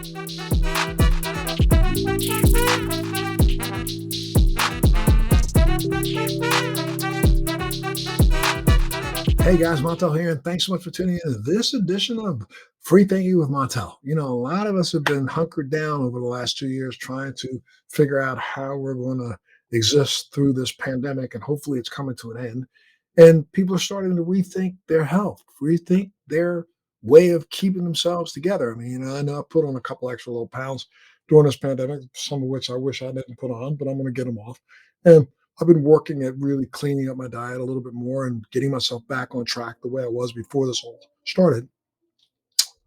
Hey guys, Montel here, and thanks so much for tuning in to this edition of Free Thinking with Montel. A lot of us have been hunkered down over the last 2 years trying to figure out how we're going to exist through this pandemic, and hopefully it's coming to an end. And people are starting to rethink their health, rethink their way of keeping themselves together. I know I put on a couple extra little pounds during this pandemic, some of which I wish I didn't put on, but I'm going to get them off. And I've been working at really cleaning up my diet a little bit more and getting myself back on track the way I was before this all started.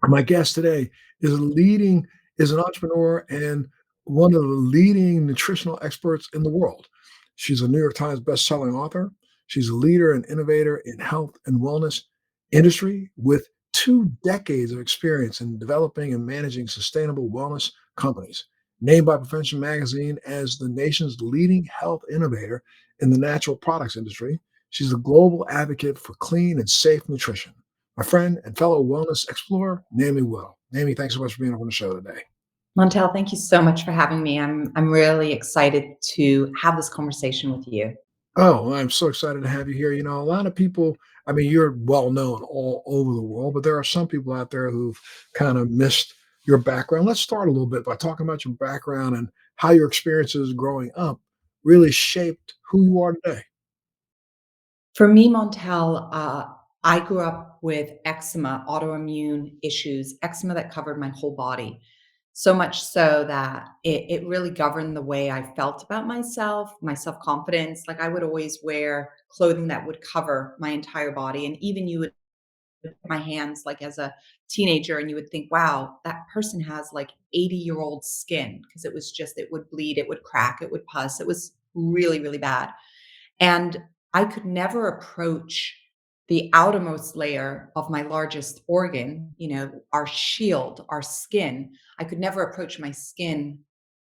My guest today is is an entrepreneur and one of the leading nutritional experts in the world. She's a New York Times best-selling author. She's a leader and innovator in health and wellness industry with 2 decades of experience in developing and managing sustainable wellness companies. Named by Prevention Magazine as the nation's leading health innovator in the natural products industry, she's a global advocate for clean and safe nutrition. My friend and fellow wellness explorer, Naomi Whittel. Naomi, thanks so much for being on the show today. Montel, thank you so much for having me. I'm really excited to have this conversation with you. Oh, well, I'm so excited to have you here. A lot of people, you're well known all over the world, but there are some people out there who've kind of missed your background. Let's start a little bit by talking about your background and how your experiences growing up really shaped who you are today. For me, Montel, I grew up with eczema, autoimmune issues, eczema that covered my whole body. So much so that it really governed the way I felt about myself, my self confidence. Like I would always wear clothing that would cover my entire body. And even you would my hands like as a teenager and you would think, wow, that person has like 80-year-old skin because it was just, it would bleed, it would crack, it would pus. It was really, really bad. And I could never approach the outermost layer of my largest organ, our shield, our skin. I could never approach my skin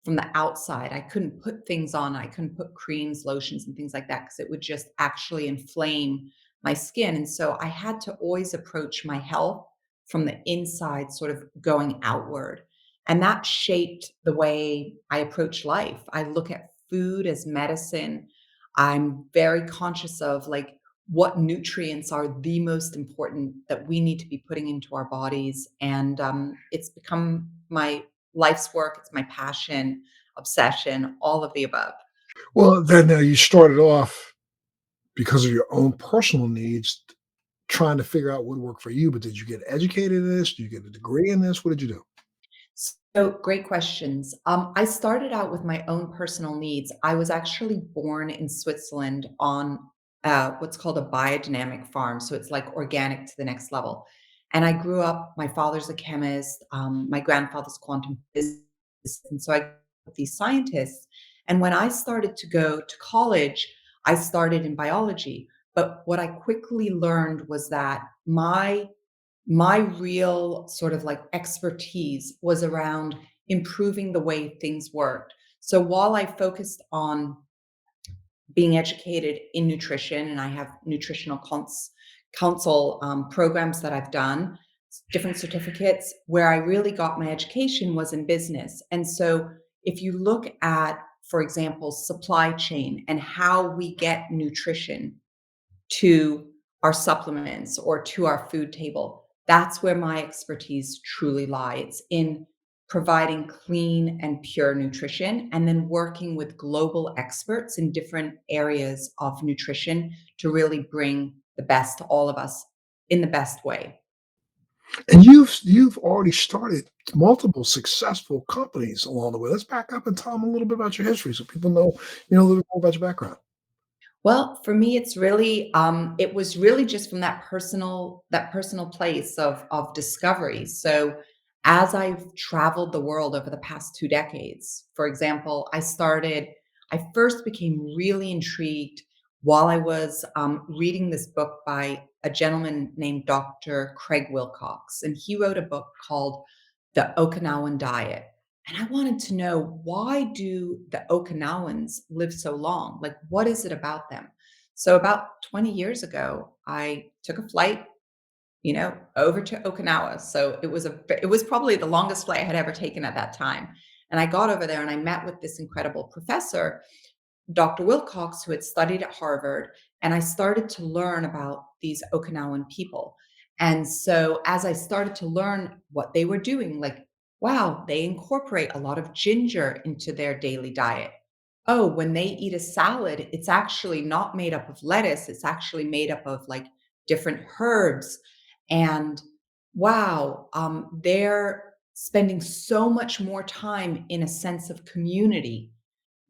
from the outside. I couldn't put things on. I couldn't put creams, lotions, and things like that because it would just actually inflame my skin. And so I had to always approach my health from the inside, sort of going outward. And that shaped the way I approach life. I look at food as medicine. I'm very conscious of like what nutrients are the most important that we need to be putting into our bodies. And it's become my life's work. It's my passion, obsession, all of the above. Well, then you started off because of your own personal needs, trying to figure out what would work for you. But did you get educated in this? Did you get a degree in this? What did you do? So great questions. I started out with my own personal needs. I was actually born in Switzerland on what's called a biodynamic farm. So it's like organic to the next level. And I grew up, my father's a chemist, my grandfather's quantum physicist. And so I grew up with these scientists. And when I started to go to college, I started in biology. But what I quickly learned was that my real sort of like expertise was around improving the way things worked. So while I focused on being educated in nutrition, and I have nutritional council programs that I've done, different certificates, where I really got my education was in business. And so if you look at, for example, supply chain and how we get nutrition to our supplements or to our food table. That's where my expertise truly lies in providing clean and pure nutrition and then working with global experts in different areas of nutrition to really bring the best to all of us in the best way. And you've already started multiple successful companies along the way. Let's back up and tell them a little bit about your history so people know, a little bit more about your background. Well, for me, it's really it was really just from that personal place of discovery. So as I've traveled the world over the past 2 decades, for example, I first became really intrigued while I was reading this book by a gentleman named Dr. Craig Wilcox, and he wrote a book called The Okinawan Diet. And I wanted to know, why do the Okinawans live so long? Like, what is it about them? So about 20 years ago, I took a flight over to Okinawa. So it was probably the longest flight I had ever taken at that time. And I got over there and I met with this incredible professor, Dr. Wilcox, who had studied at Harvard, and I started to learn about these Okinawan people. And so as I started to learn what they were doing, like, wow, they incorporate a lot of ginger into their daily diet. Oh, when they eat a salad, it's actually not made up of lettuce, it's actually made up of like different herbs. And wow, they're spending so much more time in a sense of community,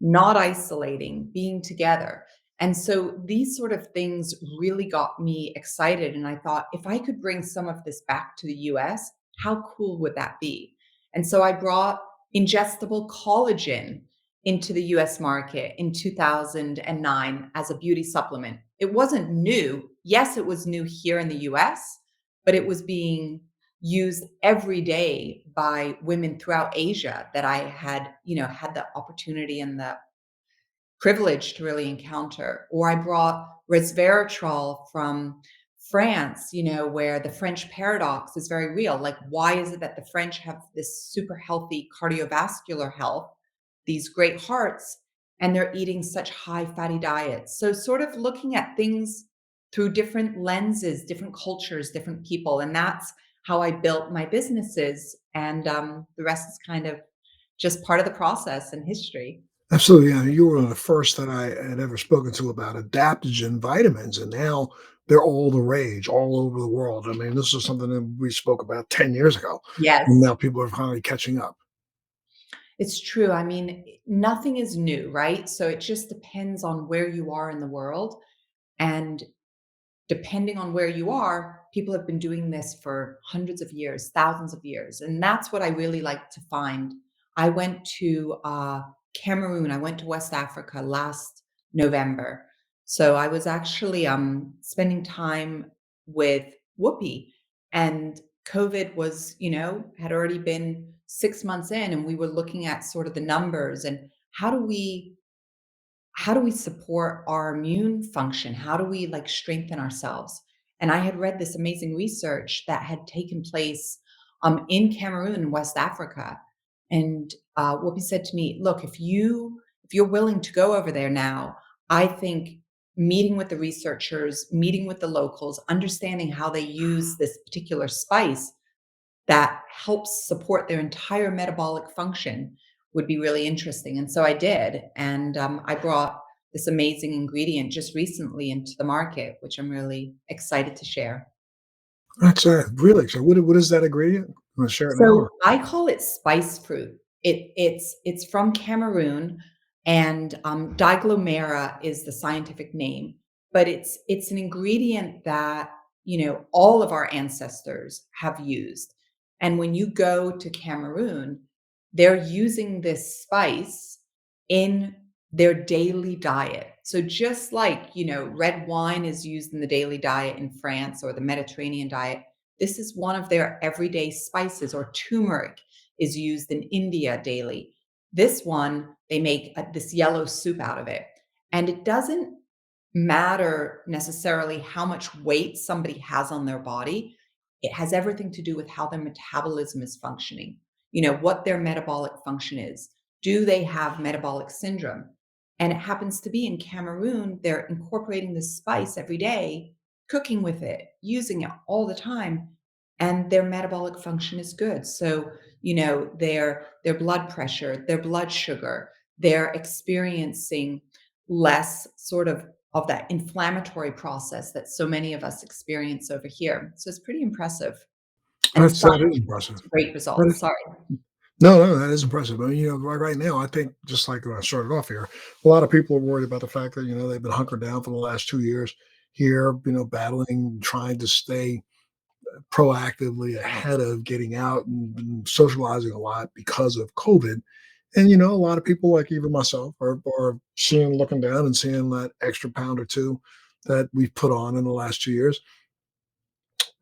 not isolating, being together. And so these sort of things really got me excited. And I thought, if I could bring some of this back to the US, how cool would that be? And so I brought ingestible collagen into the US market in 2009 as a beauty supplement. It wasn't new. Yes, it was new here in the US, but it was being used every day by women throughout Asia that I had, had the opportunity and the privilege to really encounter. Or I brought resveratrol from France, where the French paradox is very real. Like, why is it that the French have this super healthy cardiovascular health, these great hearts, and they're eating such high fatty diets? So, sort of looking at things through different lenses, different cultures, different people. And that's how I built my businesses. And the rest is kind of just part of the process and history. Absolutely, yeah. You were one of the first that I had ever spoken to about adaptogen vitamins, and now they're all the rage all over the world. I mean, this is something that we spoke about 10 years ago, and Yes. now people are finally catching up. It's true. I mean, nothing is new, right? So it just depends on where you are in the world. And depending on where you are, people have been doing this for hundreds of years, thousands of years. And that's what I really like to find. I went to Cameroon, I went to West Africa last November. So I was actually spending time with Whoopi, and COVID was, had already been 6 months in, and we were looking at sort of the numbers and how do we how do we support our immune function? How do we like strengthen ourselves? And I had read this amazing research that had taken place in Cameroon in West Africa. And Whoopi said to me, "Look, if you're willing to go over there now, I think meeting with the researchers, meeting with the locals, understanding how they use this particular spice that helps support their entire metabolic function would be really interesting." And so I did. And I brought this amazing ingredient just recently into the market, which I'm really excited to share. That's really so. What is that ingredient? You want to share it now? So Or? I call it spice fruit. It's from Cameroon, and diglomera is the scientific name, but it's an ingredient that all of our ancestors have used. And when you go to Cameroon, they're using this spice in their daily diet. So just like red wine is used in the daily diet in France or the Mediterranean diet, this is one of their everyday spices, or turmeric is used in India daily. This one, they make this yellow soup out of it. And it doesn't matter necessarily how much weight somebody has on their body. It has everything to do with how their metabolism is functioning, what their metabolic function is. Do they have metabolic syndrome? And it happens to be in Cameroon, they're incorporating this spice every day, cooking with it, using it all the time, and their metabolic function is good. So, their blood pressure, their blood sugar, they're experiencing less sort of that inflammatory process that so many of us experience over here. So it's pretty impressive. And That is science impressive. has great That results. is, Sorry. no, no, that is impressive. I mean, right now, I think just like when I started off here, a lot of people are worried about the fact that they've been hunkered down for the last 2 years here, battling, trying to stay proactively ahead of getting out and socializing a lot because of COVID. And a lot of people, like even myself, are looking down and seeing that extra pound or two that we've put on in the last 2 years.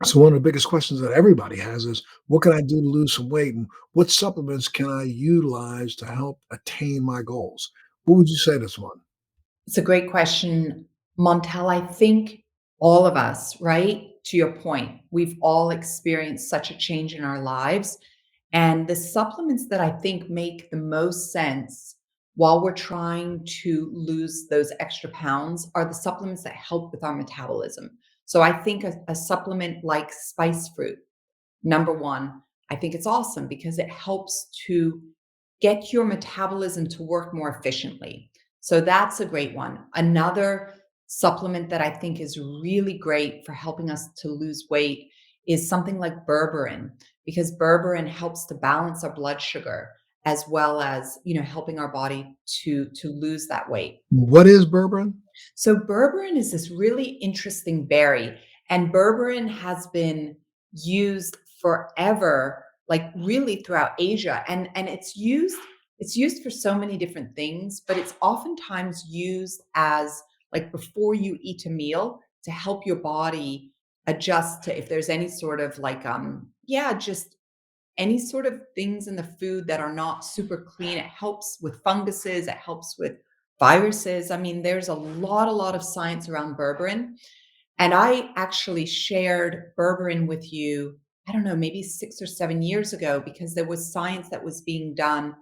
So one of the biggest questions that everybody has is, what can I do to lose some weight, and what supplements can I utilize to help attain my goals? What would you say to this It's a great question, Montel. I think all of us, right? to your point, we've all experienced such a change in our lives. And the supplements that I think make the most sense while we're trying to lose those extra pounds are the supplements that help with our metabolism. So I think a supplement like spice fruit, number one, I think it's awesome because it helps to get your metabolism to work more efficiently. So that's a great one. Another supplement that I think is really great for helping us to lose weight is something like berberine, because berberine helps to balance our blood sugar as well as, helping our body to lose that weight. What is berberine? So berberine is this really interesting berry, and berberine has been used forever, like really throughout Asia, and it's used for so many different things, but it's oftentimes used as like before you eat a meal to help your body adjust to if there's any sort of like just any sort of things in the food that are not super clean. It helps with funguses, it helps with viruses. I mean, there's a lot of science around berberine. And I actually shared berberine with you, I don't know, maybe 6 or 7 years ago, because there was science that was being done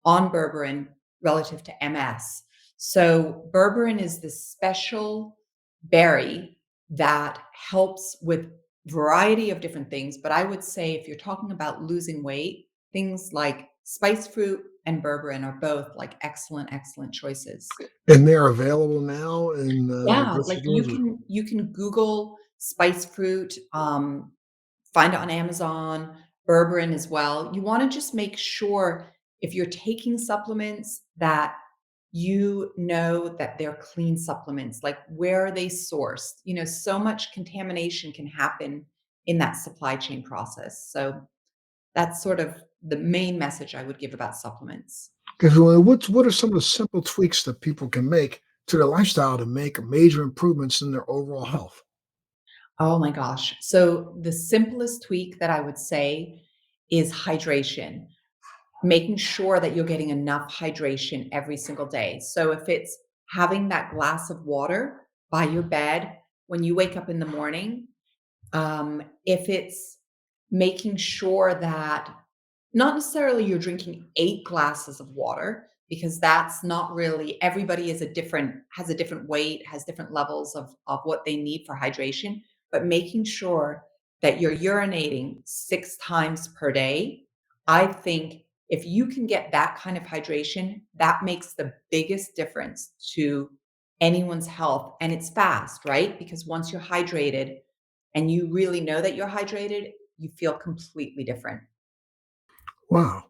on berberine relative to MS. So berberine is this special berry that helps with variety of different things. But I would say if you're talking about losing weight, things like spice fruit and berberine are both like excellent, excellent choices. And they're available now in Yeah, grocery like you stores? Or can you can Google spice fruit, find it on Amazon, berberine as well. You want to just make sure if you're taking supplements that you know that they're clean supplements. Like, where are they sourced? So much contamination can happen in that supply chain process. So that's sort of the main message I would give about supplements. 'Cause, what are some of the simple tweaks that people can make to their lifestyle to make major improvements in their overall health? Oh my gosh. So the simplest tweak that I would say is hydration, making sure that you're getting enough hydration every single day. So if it's having that glass of water by your bed when you wake up in the morning, if it's making sure that not necessarily you're drinking 8 glasses of water, because that's not really, everybody has a different weight, has different levels of what they need for hydration, but making sure that you're urinating 6 times per day. I think if you can get that kind of hydration, that makes the biggest difference to anyone's health, and it's fast, right? Because once you're hydrated and you really know that you're hydrated, you feel completely different. Wow.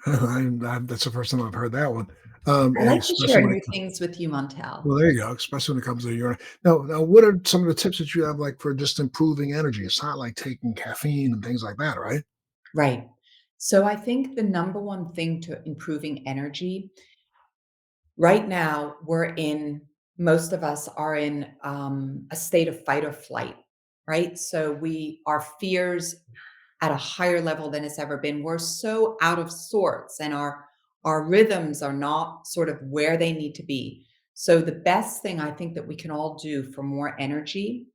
That's the first time I've heard that one. I And like to share especially when new it comes things with you, Montel. well, there you go, especially when it comes to urine. Now, what are some of the tips that you have, like, for just improving energy? It's not like taking caffeine and things like that, right? Right. So I think the number one thing to improving energy right now, most of us are in a state of fight or flight, right? So our fears at a higher level than it's ever been. We're so out of sorts, and our rhythms are not sort of where they need to be. So the best thing I think that we can all do for more energy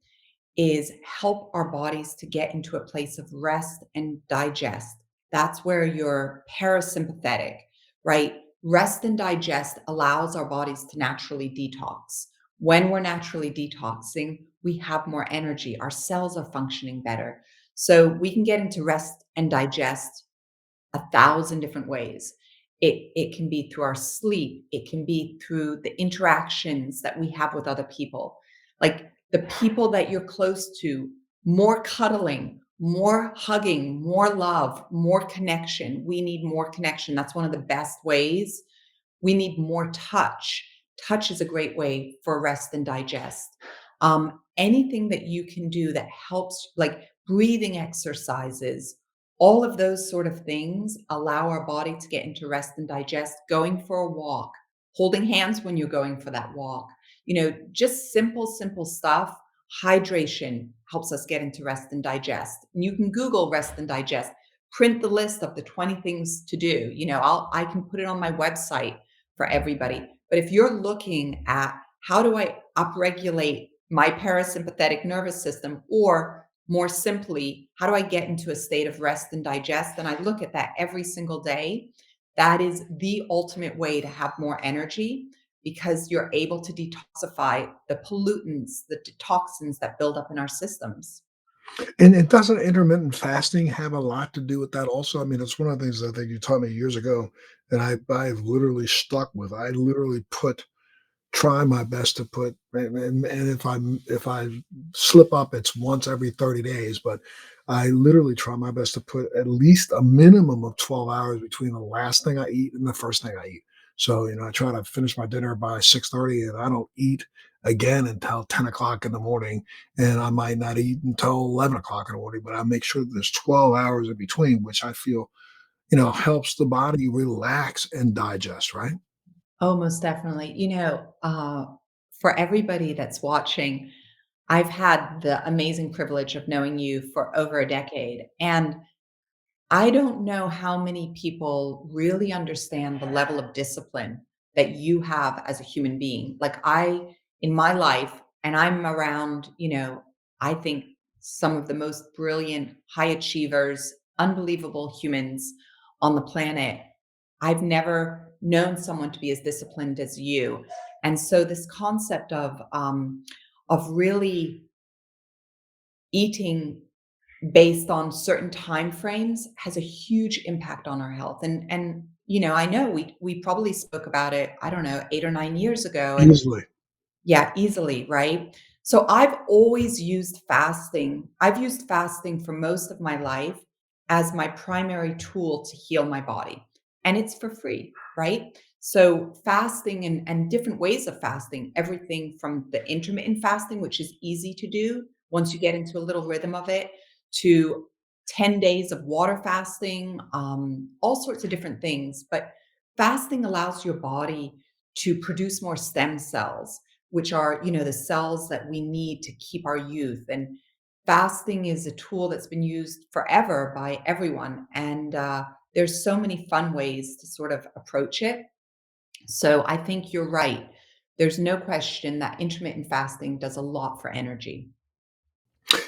is help our bodies to get into a place of rest and digest. That's where you're parasympathetic, right? Rest and digest allows our bodies to naturally detox. When we're naturally detoxing, we have more energy. Our cells are functioning better. So we can get into rest and digest 1,000 different ways. It can be through our sleep. It can be through the interactions that we have with other people. Like the people that you're close to, more cuddling, more hugging, more love, more connection. We need more connection. That's one of the best ways. We need more touch. Touch is a great way for rest and digest. Anything that you can do that helps, like breathing exercises, all of those sort of things allow our body to get into rest and digest. Going for a walk, holding hands when you're going for that walk, just simple, simple stuff. Hydration helps us get into rest and digest. And you can Google rest and digest, print the list of the 20 things to do. I can put it on my website for everybody. But if you're looking at how do I upregulate my parasympathetic nervous system, or more simply, how do I get into a state of rest and digest? And I look at that every single day. That is the ultimate way to have more energy because you're able to detoxify the pollutants, the toxins that build up in our systems. And doesn't intermittent fasting have a lot to do with that also? I mean, it's one of the things I think you taught me years ago that I've literally stuck with. I literally try my best to put, and if I slip up, it's once every 30 days, but I literally try my best to put at least a minimum of 12 hours between the last thing I eat and the first thing I eat. So, I try to finish my dinner by 6:30 and I don't eat again until 10 o'clock in the morning. And I might not eat until 11 o'clock in the morning, but I make sure that there's 12 hours in between, which I feel, helps the body relax and digest, right? Oh, most definitely. For everybody that's watching, I've had the amazing privilege of knowing you for over a decade. And I don't know how many people really understand the level of discipline that you have as a human being. In my life, and I'm around, I think some of the most brilliant, high achievers, unbelievable humans on the planet. I've never known someone to be as disciplined as you. And so this concept of really eating based on certain time frames has a huge impact on our health. And I know we probably spoke about it, I don't know, 8 or 9 years ago, and Easily. yeah, easily, right? So I've always used fasting. I've used fasting for most of my life as my primary tool to heal my body. And it's for free, right? So fasting and different ways of fasting, everything from the intermittent fasting, which is easy to do once you get into a little rhythm of it, to 10 days of water fasting, all sorts of different things. But fasting allows your body to produce more stem cells, which are, the cells that we need to keep our youth. And fasting is a tool that's been used forever by everyone. And there's so many fun ways to sort of approach it. So I think you're right. There's no question that intermittent fasting does a lot for energy.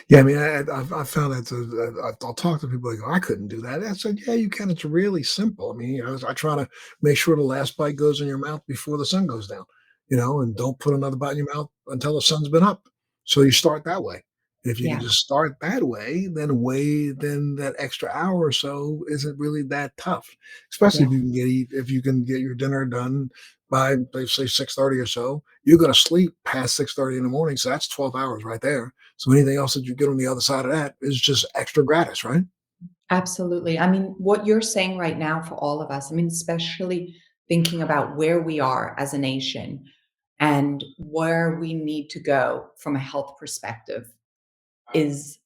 Yeah, I mean, I've found that I'll talk to people like, "Oh, I couldn't do that." I said, "Yeah, you can. It's really simple. I mean, I try to make sure the last bite goes in your mouth before the sun goes down, and don't put another bite in your mouth until the sun's been up. So you start that way. If you can Yeah. just start that way, then that extra hour or so isn't really that tough. Especially Yeah. if you can get your dinner done by, let's say, 6:30 or so. You're going to sleep past 6:30 in the morning, so that's 12 hours right there. So anything else that you get on the other side of that is just extra gratis, right? Absolutely. I mean, what you're saying right now for all of us, I mean, especially thinking about where we are as a nation and where we need to go from a health perspective is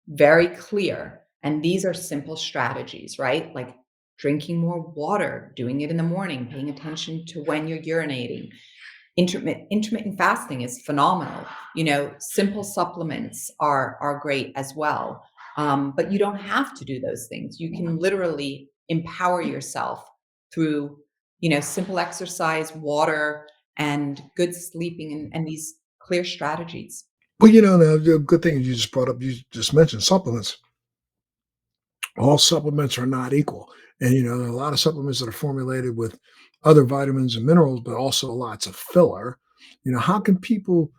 very clear. And these are simple strategies, right? Like drinking more water, doing it in the morning, paying attention to when you're urinating. Intermittent fasting is phenomenal. Simple supplements are great as well. But you don't have to do those things. You can literally empower yourself through, simple exercise, water, and good sleeping, and these clear strategies. Well, now the good thing you just brought up, you just mentioned supplements. All supplements are not equal. And, there are a lot of supplements that are formulated with other vitamins and minerals, but also lots of filler. How can people,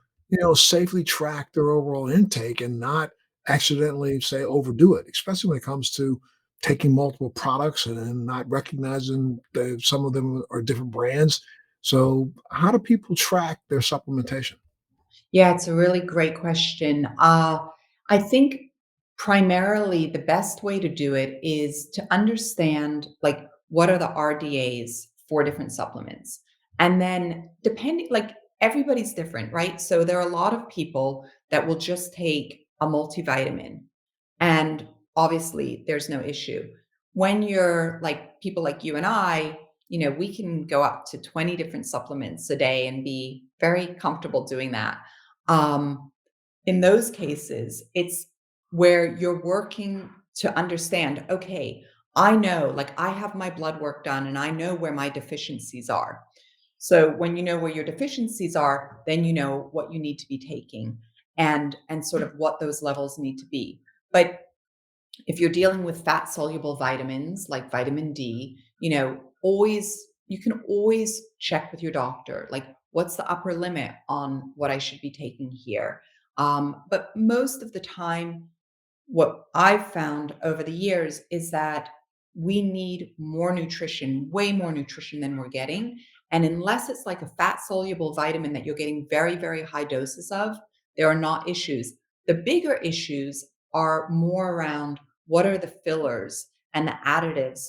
safely track their overall intake and not accidentally say overdo it, especially when it comes to taking multiple products and not recognizing that some of them are different brands. So, how do people track their supplementation? Yeah, it's a really great question. I think primarily the best way to do it is to understand like what are the RDAs for different supplements. And then depending, like everybody's different, right? So there are a lot of people that will just take a multivitamin and obviously there's no issue. When you're like people like you and I, we can go up to 20 different supplements a day and be very comfortable doing that. um, in those cases, it's where you're working to understand, okay, I know, like I have my blood work done and I know where my deficiencies are. So when you know where your deficiencies are, then you know what you need to be taking. and sort of what those levels need to be. But if you're dealing with fat soluble vitamins like vitamin D, always you can always check with your doctor, like what's the upper limit on what I should be taking here. But most of the time, what I've found over the years is that we need more nutrition, way more nutrition than we're getting. And unless it's like a fat soluble vitamin that you're getting very, very high doses of, there are not issues. The bigger issues are more around what are the fillers and the additives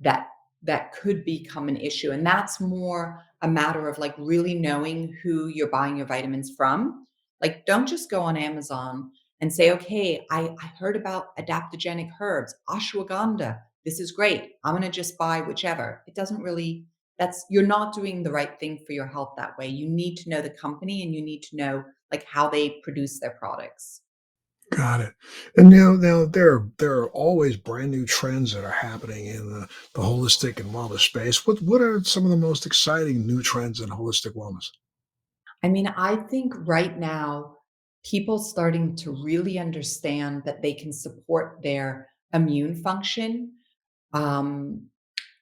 that could become an issue. And that's more a matter of like really knowing who you're buying your vitamins from. Like, don't just go on Amazon and say, okay, I heard about adaptogenic herbs, ashwagandha. This is great. I'm going to just buy whichever. It doesn't really, you're not doing the right thing for your health that way. You need to know the company and you need to know like how they produce their products. Got it. And now there are always brand new trends that are happening in the holistic and wellness space. What are some of the most exciting new trends in holistic wellness? I mean, I think right now, people starting to really understand that they can support their immune function. Um,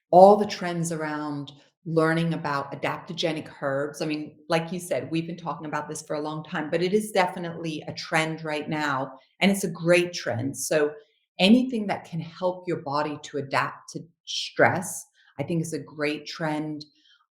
all the trends around learning about adaptogenic herbs. I mean, like you said, we've been talking about this for a long time, but it is definitely a trend right now, and it's a great trend. So, anything that can help your body to adapt to stress, I think is a great trend.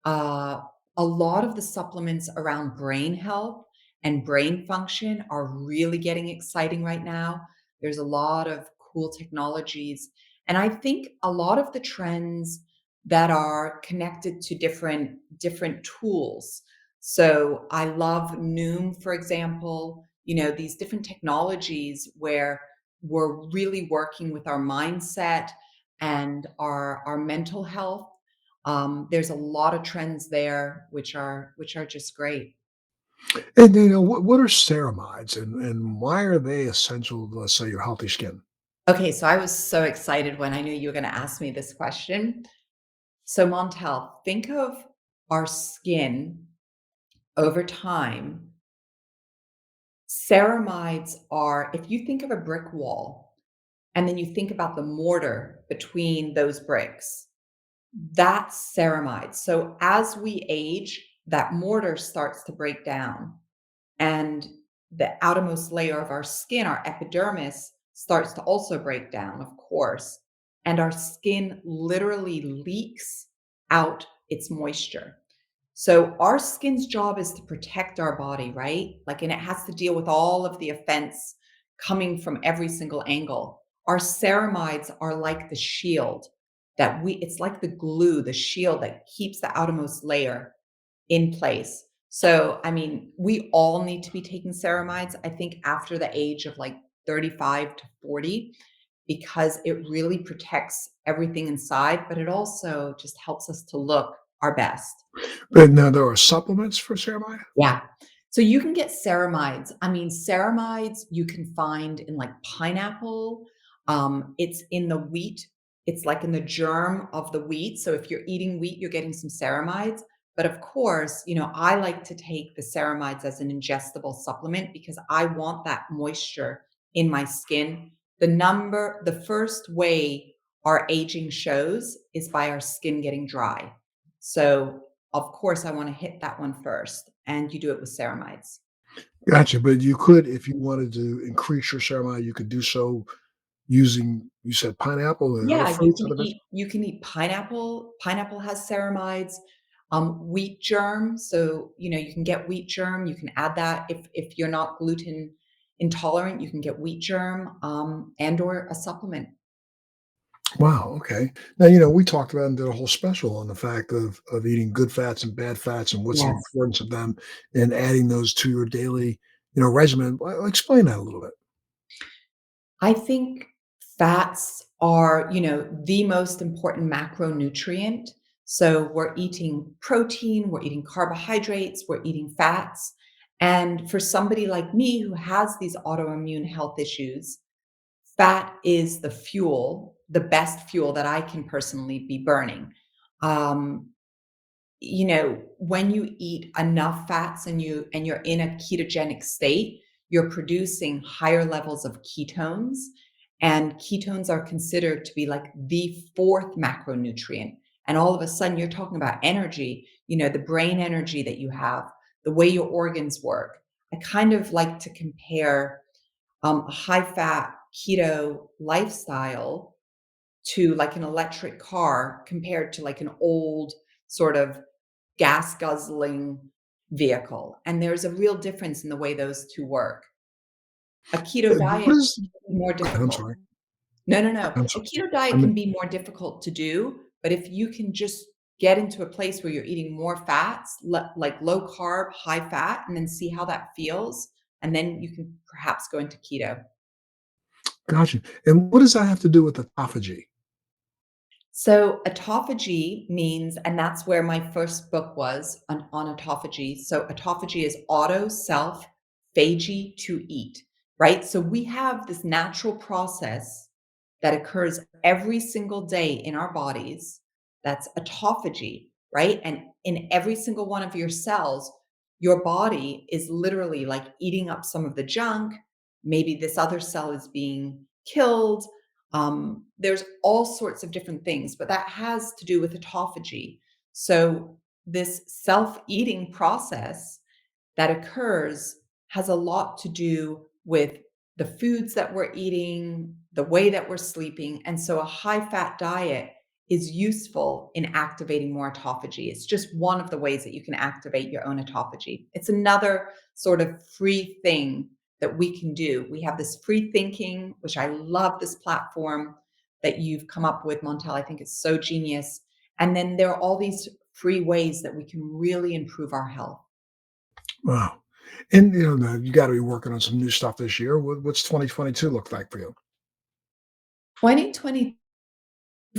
Uh, a lot of the supplements around brain health and brain function are really getting exciting right now. There's a lot of cool technologies. And I think a lot of the trends that are connected to different tools. So I love Noom, for example, these different technologies where we're really working with our mindset and our mental health. There's a lot of trends there which are just great. And what are ceramides and why are they essential to, let's say, your healthy skin? Okay, so I was so excited when I knew you were going to ask me this question. So Montel, think of our skin over time. Ceramides are, if you think of a brick wall and then you think about the mortar between those bricks, that's ceramide. So as we age, that mortar starts to break down. And the outermost layer of our skin, our epidermis, starts to also break down, of course. And our skin literally leaks out its moisture. So our skin's job is to protect our body, right? Like, and it has to deal with all of the offense coming from every single angle. Our ceramides are like the shield it's like the glue, the shield that keeps the outermost layer in place. So, I mean, we all need to be taking ceramides, I think, after the age of like 35 to 40, because it really protects everything inside, but it also just helps us to look our best. But now there are supplements for ceramide? Yeah. So you can get ceramides. I mean, ceramides you can find in like pineapple. It's in the wheat. It's like in the germ of the wheat. So if you're eating wheat, you're getting some ceramides. But of course, I like to take the ceramides as an ingestible supplement because I want that moisture in my skin. The first way our aging shows is by our skin getting dry. So of course, I wanna hit that one first, and you do it with ceramides. Gotcha. But you could, if you wanted to increase your ceramide, you could do so using, you said pineapple and other Yeah, you fruits, can other vegetables. eat pineapple. Pineapple has ceramides, wheat germ, so, you can get wheat germ, you can add that if you're not gluten intolerant, you can get wheat germ, and or a supplement. Wow, okay. Now, we talked about and did a whole special on the fact of eating good fats and bad fats and what's the Yes. importance of them and adding those to your daily, regimen. Well, explain that a little bit. I think fats are, the most important macronutrient. So we're eating protein, we're eating carbohydrates, we're eating fats. And for somebody like me who has these autoimmune health issues, fat is the fuel, the best fuel that I can personally be burning. Um, when you eat enough fats and you're in a ketogenic state, you're producing higher levels of ketones. And ketones are considered to be like the fourth macronutrient. And all of a sudden, you're talking about energy, the brain energy that you have, the way your organs work. I kind of like to compare a high fat keto lifestyle to like an electric car compared to like an old sort of gas guzzling vehicle. And there's a real difference in the way those two work. A keto What diet is can be more Go ahead, I'm difficult. sorry. No, no, no. I'm A sorry. keto I diet can mean, be more difficult to do, but if you can just get into a place where you're eating more fats, like low carb, high fat, and then see how that feels, and then you can perhaps go into keto. got you. And what does that have to do with autophagy? So autophagy means, and that's where my first book was on autophagy. So autophagy is auto, self, phagy, to eat, right? So we have this natural process that occurs every single day in our bodies. That's autophagy, right? And in every single one of your cells, your body is literally like eating up some of the junk. Maybe this other cell is being killed. There's all sorts of different things, but that has to do with autophagy. So this self-eating process that occurs has a lot to do with the foods that we're eating, the way that we're sleeping. And so a high fat diet is useful in activating more autophagy. It's just one of the ways that you can activate your own autophagy. It's another sort of free thing that we can do. We have this free thinking, which I love this platform that you've come up with, Montel. I think it's so genius. And then there are all these free ways that we can really improve our health. Wow. And you got to be working on some new stuff this year. What's 2022 look like for you? 2020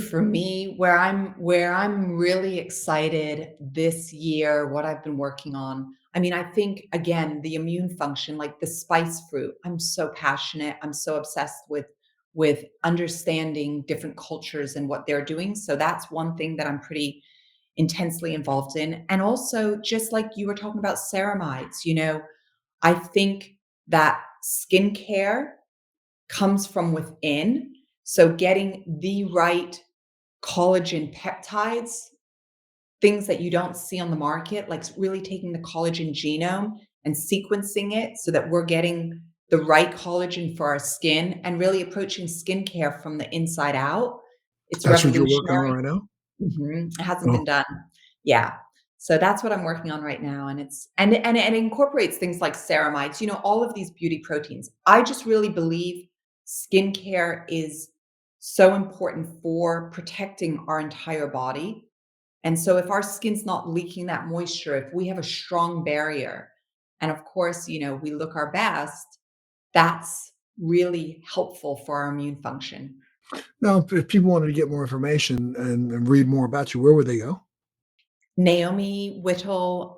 for me, where I'm really excited this year, what I've been working on. I mean, I think again, the immune function, like the spice fruit. I'm so passionate. I'm so obsessed with understanding different cultures and what they're doing. So that's one thing that I'm pretty intensely involved in. And also just like you were talking about ceramides, I think that skincare comes from within. So getting the right collagen peptides, things that you don't see on the market, like really taking the collagen genome and sequencing it so that we're getting the right collagen for our skin and really approaching skincare from the inside out. It's That's what you're working on revolutionary. right now? It hasn't been Oh, done. Yeah. So that's what I'm working on right now, and it incorporates things like ceramides, all of these beauty proteins. I just really believe skincare is so important for protecting our entire body. And so if our skin's not leaking that moisture, if we have a strong barrier, and of course, we look our best, that's really helpful for our immune function. now, if people wanted to get more information and read more about you, where would they go? Naomi Whittel,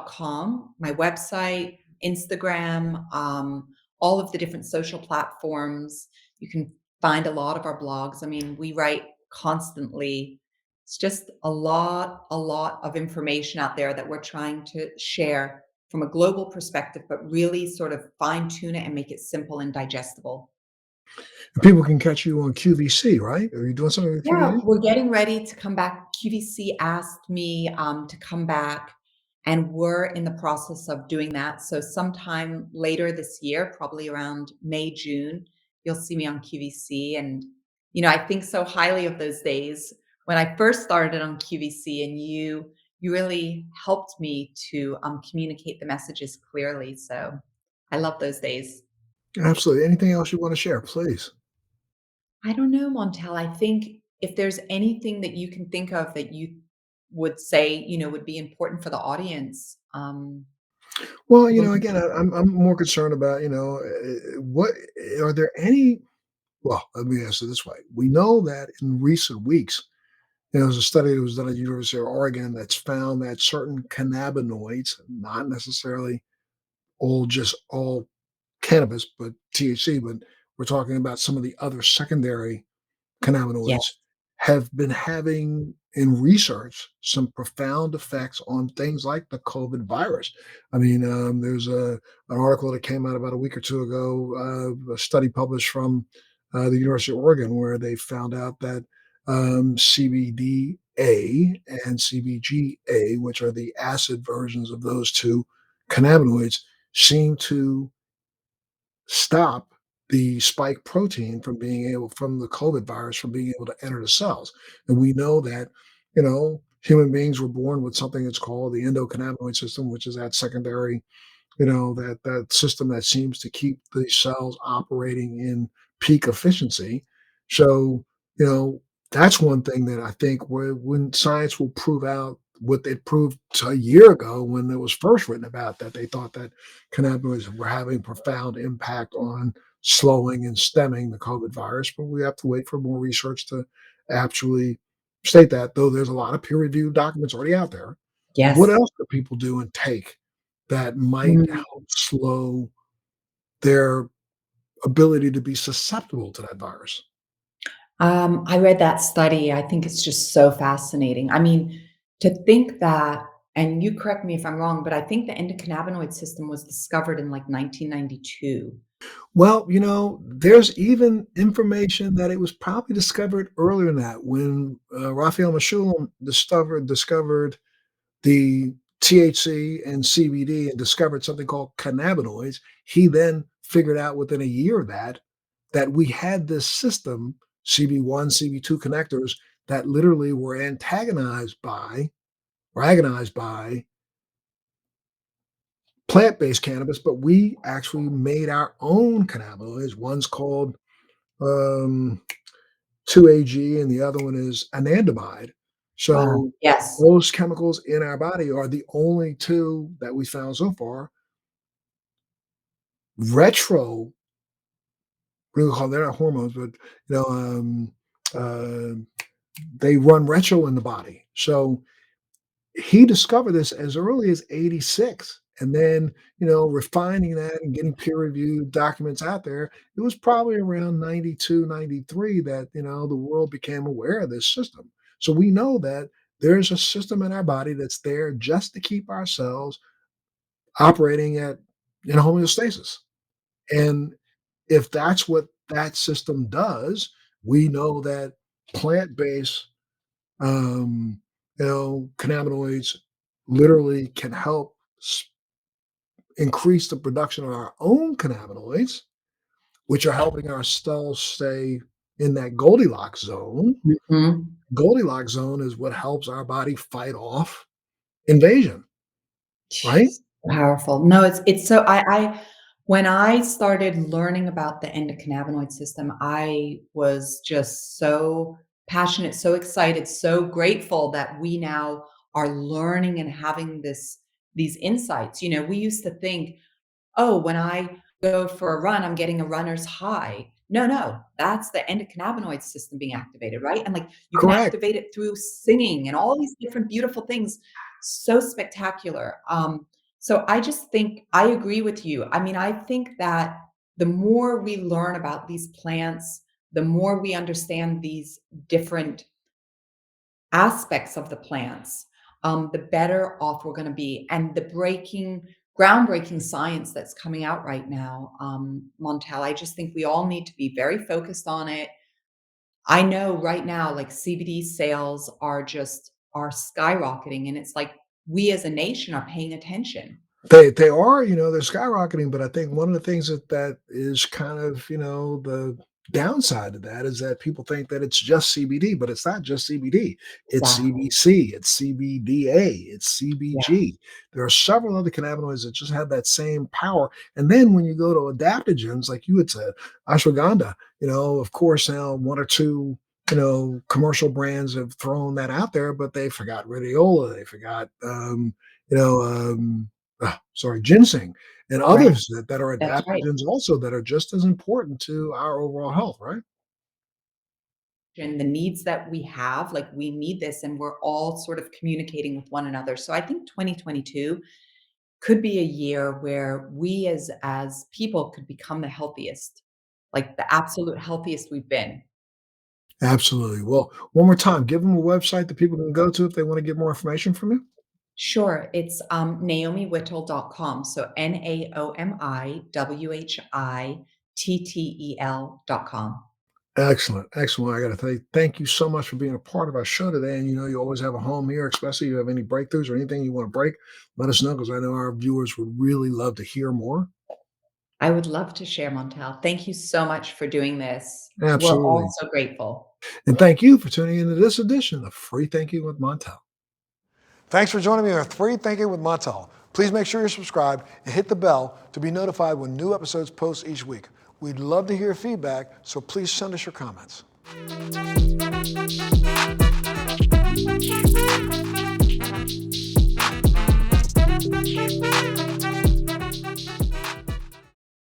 .com, my website, Instagram, all of the different social platforms. You can find a lot of our blogs. I mean, we write constantly. It's just a lot of information out there that we're trying to share from a global perspective, but really sort of fine tune it and make it simple and digestible. And people can catch you on QVC, right? Are you doing something with Yeah, QVC? we're getting ready to come back. QVC asked me to come back, and we're in the process of doing that. So sometime later this year, probably around May, June, you'll see me on QVC. And I think so highly of those days when I first started on QVC, and you really helped me to communicate the messages clearly. So I love those days. Absolutely. Anything else you want to share, please? I don't know, Montel. I think if there's anything that you can think of that you would say, would be important for the audience. Well, What again, I'm more concerned about, what are there any well, let me answer this way. We know that in recent weeks, there's a study that was done at the University of Oregon that's found that certain cannabinoids, not necessarily all cannabis, but THC, but we're talking about some of the other secondary Yeah. cannabinoids have been having in research some profound effects on things like the COVID virus. I mean, there's an article that came out about a week or two ago, a study published from the University of Oregon, where they found out that CBDA and CBGA, which are the acid versions of those two cannabinoids, seem to stop the spike protein from the COVID virus from being able to enter the cells. And we know that, human beings were born with something that's called the endocannabinoid system, which is that secondary, that system that seems to keep the cells operating in peak efficiency. So, you know, that's one thing that I think when science will prove out what they proved a year ago when it was first written about, that they thought that cannabinoids were having profound impact on slowing and stemming the COVID virus. But we have to wait for more research to actually state that, though there's a lot of peer-reviewed documents already out there. What Yes. else do people do and take that might Mm. help slow their ability to be susceptible to that virus? I read that study. I think it's just so fascinating. I mean, to think that, and you correct me if I'm wrong, but I think the endocannabinoid system was discovered in like 1992. Well, there's even information that it was probably discovered earlier than that when Raphael Mechoulam discovered the THC and CBD and discovered something called cannabinoids. He then figured out within a year of that we had this system, CB1, CB2 connectors, that literally were antagonized by or agonized by plant-based cannabis, but we actually made our own cannabinoids. One's called um, 2-AG, and the other one is anandamide. Wow. So Yes. those chemicals in our body are the only two that we found so far retro. What do we call them? They're not hormones, but you know, um, uh, they run retro in the body. So he discovered this as early as '86, and then, refining that and getting peer-reviewed documents out there, it was probably around '92, '93 that, the world became aware of this system. So we know that there's a system in our body that's there just to keep our cells operating in homeostasis. And if that's what that system does, we know that plant-based cannabinoids literally can help increase the production of our own cannabinoids, which are helping our cells stay in that Goldilocks zone. Mhm. Goldilocks zone is what helps our body fight off invasion, right? Jeez, powerful. No, it's so I when I started learning about the endocannabinoid system, I was just so passionate, so excited, so grateful that we now are learning and having these insights. We used to think, oh, when I go for a run, I'm getting a runner's high. No, no, that's the endocannabinoid system being activated, right? And like you can Correct. activate it through singing and all these different beautiful things. So spectacular. So I just think I agree with you. I mean, I think that the more we learn about these plants, the more we understand these different aspects of the plants, the better off we're going to be. And the groundbreaking science that's coming out right now, Montel, I just think we all need to be very focused on it. I know right now, like CBD sales are skyrocketing, and it's like we as a nation are paying attention. They are, they're skyrocketing, but I think one of the things that is kind of, the downside to that is that people think that it's just CBD, but it's not just CBD. It's Exactly. CBC, it's CBDA, it's Yeah. CBG. There are several other cannabinoids that just have that same power. And then when you go to adaptogens, like you had said, ashwagandha, of course now one or two, commercial brands have thrown that out there, but they forgot rhodiola, they forgot you know, ginseng and Right. others that are That's right. adaptogens also that are just as important to our overall health, right? And the needs that we have, like we need this, and we're all sort of communicating with one another. So I think 2022 could be a year where we as people could become the healthiest, like the absolute healthiest we've been. Absolutely. Well, one more time, give them a website that people can go to if they want to get more information from you. Sure. It's naomiwhittel.com. So NaomiWhittel.com. Excellent. Excellent. I got to thank you so much for being a part of our show today. And you always have a home here, especially if you have any breakthroughs or anything you want to break, let us know because I know our viewers would really love to hear more. I would love to share, Montel. Thank you so much for doing this. We're all Absolutely. so grateful. And thank you for tuning into this edition of Free Thinking with Montel. Thanks for joining me on Free Thinking with Montel. Please make sure you're subscribed and hit the bell to be notified when new episodes post each week. We'd love to hear feedback, so please send us your comments.